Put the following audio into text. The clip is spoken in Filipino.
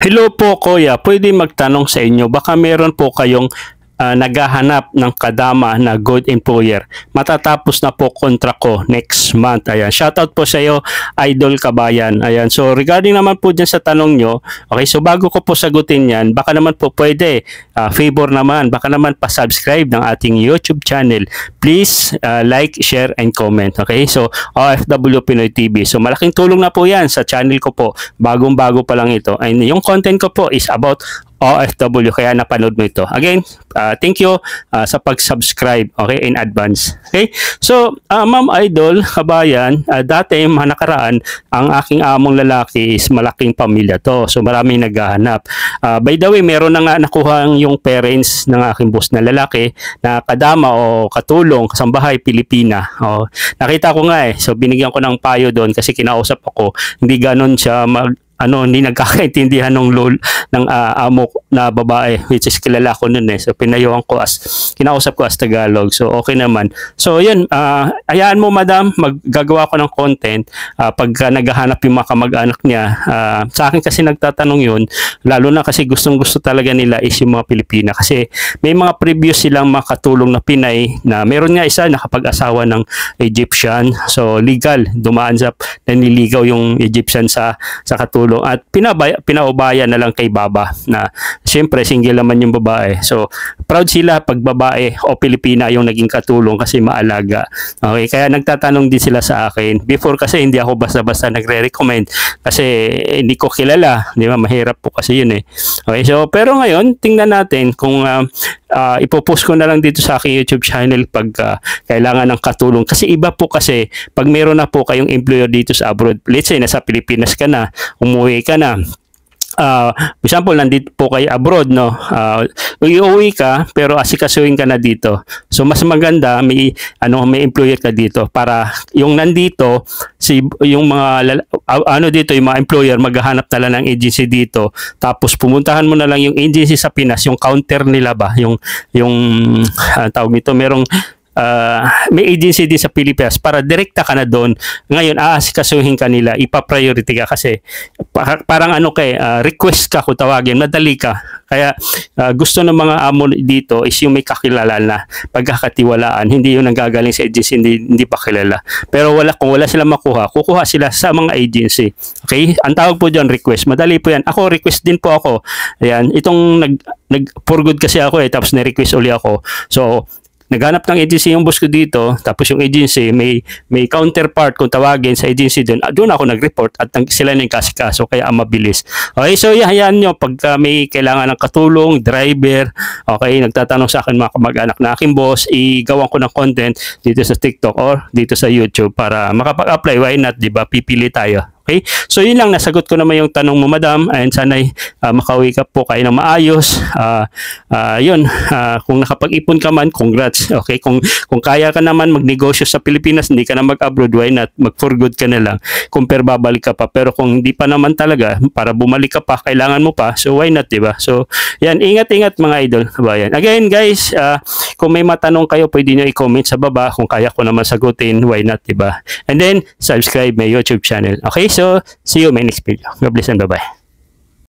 Hello po kuya, pwede magtanong sa inyo, baka meron po kayong naghahanap ng kadama na good employer. Matatapos na po kontra ko next month. Ayan, shoutout po sa iyo, Idol Kabayan. Ayan, so regarding naman po dyan sa tanong nyo, okay, so bago ko po sagutin yan, baka naman po pwede, favor naman, baka naman pa-subscribe ng ating YouTube channel. Please like, share, and comment. Okay, so OFW Pinoy TV. So malaking tulong na po yan sa channel ko po. Bagong-bago pa lang ito. And yung content ko po is about OFW, kaya napanood mo ito. Again, thank you sa pag-subscribe, okay, in advance. Okay? So, Ma'am Idol Kabayan, dati nakaraan, ang aking among lalaki is malaking pamilya to. So, maraming naghahanap. By the way, meron na nga nakuha yung parents ng aking boss na lalaki na kadama o katulong, kasambahay, Pilipina. Nakita ko nga so binigyan ko ng payo doon kasi kinausap ako. Hindi ganon siya hindi nagkakaintindihan ng amo na babae, which is kilala ko nun So pinayuhan ko kinausap ko as Tagalog. So okay naman. So yun, hayaan mo madam, maggagawa ko ng content pagka naghahanap yung mga kamag-anak niya. Sa akin kasi nagtatanong yun, lalo na kasi gustong-gusto talaga nila is yung mga Pilipina. Kasi may mga previous silang mga katulong na Pinay na meron nga isa nakapag-asawa ng Egyptian. So legal, dumaan sa naniligaw yung Egyptian sa katulong at pinaubaya na lang kay baba na siyempre single naman yung babae. So proud sila pag babae o Pilipina yung naging katulong kasi maalaga. Okay, kaya nagtatanong din sila sa akin. Before kasi hindi ako basta-basta nagre-recommend kasi hindi ko kilala, di ba? Mahirap po kasi yun Okay, so pero ngayon tingnan natin kung ipopost ko na lang dito sa aking YouTube channel pag kailangan ng katulong. Kasi iba po kasi pag meron na po kayong employer dito sa abroad, let's say nasa Pilipinas ka na, umuwi ka na, example, nandito po kayo abroad, uuwi ka, pero asikasuhin ka na dito. So, mas maganda, may employer ka dito para yung nandito, yung mga, yung mga employer, maghahanap na lang ng agency dito. Tapos, pumuntahan mo na lang yung agency sa Pinas, yung counter nila ba, yung tawag nito, merong, may agency din sa Pilipinas para direkta ka na doon. Ngayon, aasikasuhin ka nila, ipa-priority ka kasi parang request ka kung tawagin, madali ka. Kaya gusto ng mga amo dito is yung may kakilala na pagkakatiwalaan, hindi yung nanggagaling sa agency, hindi pa kilala. Pero kung wala sila makuha, kukuha sila sa mga agency. Okay? Ang tawag po dyan, request. Madali po yan. Ako, request din po ako. Ayan, itong for good kasi ako tapos na-request uli ako. So, naghanap ng agency yung boss ko dito, tapos yung agency may counterpart kung tawagin sa agency doon ako nag-report at sila na yung kasikaso kaya mabilis. Okay, so hayaan nyo pag may kailangan ng katulong, driver, okay, nagtatanong sa akin mga kamag-anak na aking boss, igawan ko ng content dito sa TikTok or dito sa YouTube para makapag-apply. Why not, diba? Pipili tayo. Okay? So yun lang, nasagot ko naman yung tanong mo madam, and sana'y makauwi ka po kayo ng maayos. Kung nakapag-ipon ka man, congrats. Okay? Kung kaya ka naman magnegosyo sa Pilipinas, hindi ka na mag-abroad, why not? Mag-for good ka na lang. Compare babalik ka pa. Pero kung hindi pa naman talaga, para bumalik ka pa, kailangan mo pa, so why not, diba? So yan, ingat-ingat mga idol. Kabayan. Again guys, kung may matanong kayo, pwede nyo i-comment sa baba. Kung kaya ko naman sagutin, why not, diba? And then, subscribe my YouTube channel. Okay? So, see you in my next video. God bless and bye-bye.